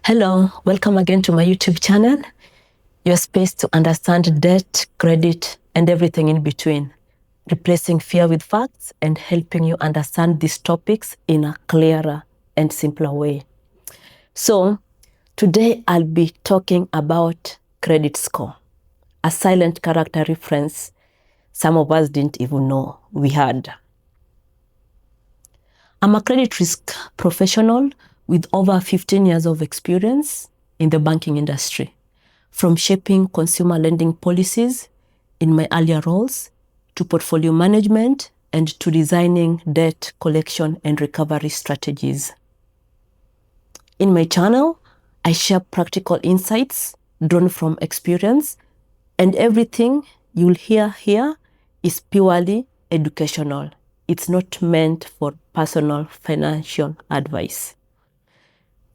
Hello, welcome again to my YouTube channel, your space to understand debt, credit, and everything in between, replacing fear with facts and helping you understand these topics in a clearer and simpler way. So, today I'll be talking about credit score, a silent character reference some of us didn't even know we had. I'm a credit risk professional with over 15 years of experience in the banking industry, from shaping consumer lending policies in my earlier roles to portfolio management and to designing debt collection and recovery strategies. In my channel, I share practical insights drawn from experience, and everything you'll hear here is purely educational. It's not meant for personal financial advice.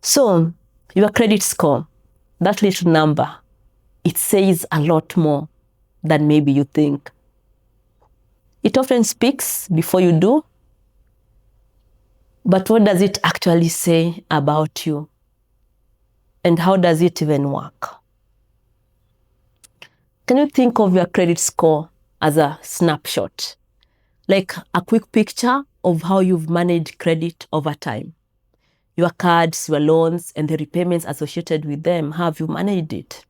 So, your credit score, that little number, it says a lot more than maybe you think. It often speaks before you do, but what does it actually say about you? And how does it even work? Can you think of your credit score as a snapshot? Like a quick picture of how you've managed credit over time. Your cards, your loans, and the repayments associated with them, how have you managed it?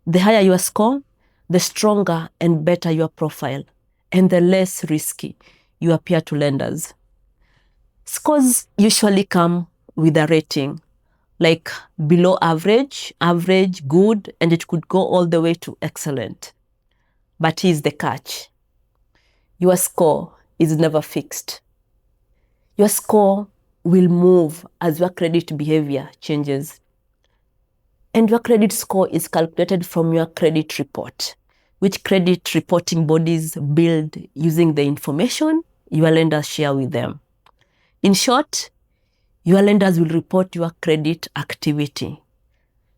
The higher your score, the stronger and better your profile, and the less risky you appear to lenders. Scores usually come with a rating, like below average, average, good, and it could go all the way to excellent. But here's the catch. Your score is never fixed. Your score will move as your credit behavior changes. And your credit score is calculated from your credit report, which credit reporting bodies build using the information your lenders share with them. In short, your lenders will report your credit activity.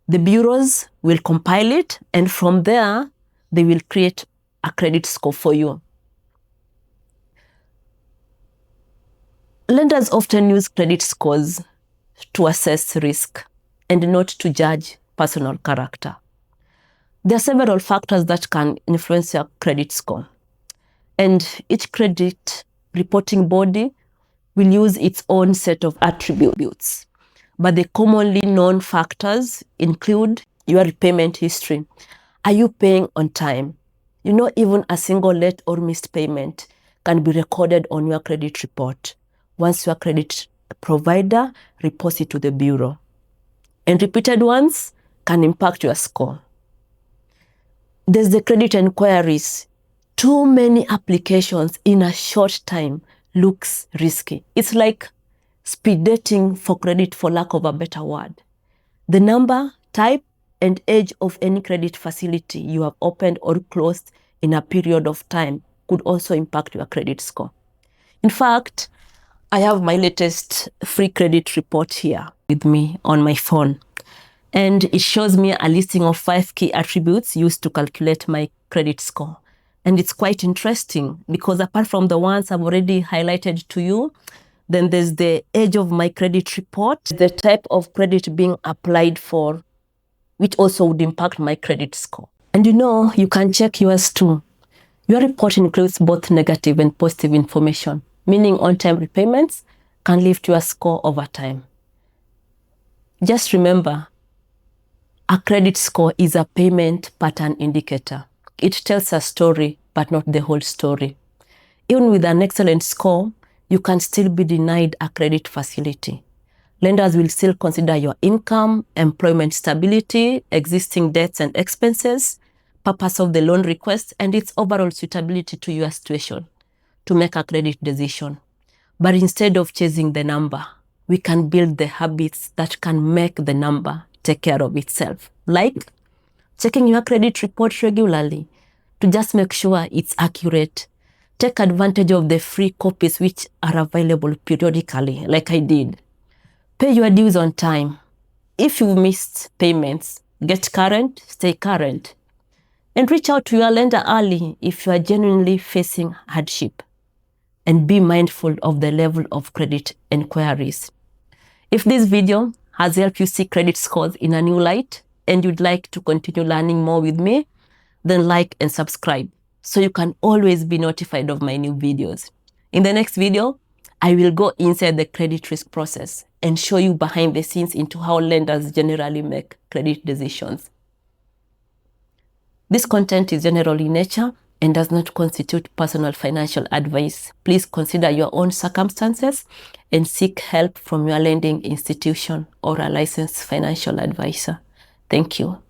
The bureaus will compile it, and from there, they will create a credit score for you. Lenders often use credit scores to assess risk and not to judge personal character. There are several factors that can influence your credit score, and each credit reporting body will use its own set of attributes. But the commonly known factors include your repayment history. Are you paying on time? Even a single late or missed payment can be recorded on your credit report once your credit provider reports it to the bureau. And repeated ones can impact your score. There's the credit inquiries. Too many applications in a short time looks risky. It's like speed dating for credit, for lack of a better word. The number, type, and age of any credit facility you have opened or closed in a period of time could also impact your credit score. In fact, I have my latest free credit report here with me on my phone. And it shows me a listing of 5 key attributes used to calculate my credit score. And it's quite interesting because apart from the ones I've already highlighted to you, then there's the age of my credit report, the type of credit being applied for, which also would impact my credit score. And you can check yours too. Your report includes both negative and positive information, meaning on-time repayments can lift your score over time. Just remember, a credit score is a payment pattern indicator. It tells a story, but not the whole story. Even with an excellent score, you can still be denied a credit facility. Lenders will still consider your income, employment stability, existing debts and expenses, purpose of the loan request, and its overall suitability to your situation to make a credit decision. But instead of chasing the number, we can build the habits that can make the number take care of itself. Like checking your credit report regularly to just make sure it's accurate. Take advantage of the free copies which are available periodically, like I did. Pay your dues on time. If you've missed payments, get current, stay current. And reach out to your lender early if you are genuinely facing hardship. And be mindful of the level of credit inquiries. If this video has helped you see credit scores in a new light and you'd like to continue learning more with me, then like and subscribe so you can always be notified of my new videos. In the next video, I will go inside the credit risk process and show you behind the scenes into how lenders generally make credit decisions. This content is general in nature and does not constitute personal financial advice. Please consider your own circumstances and seek help from your lending institution or a licensed financial advisor. Thank you.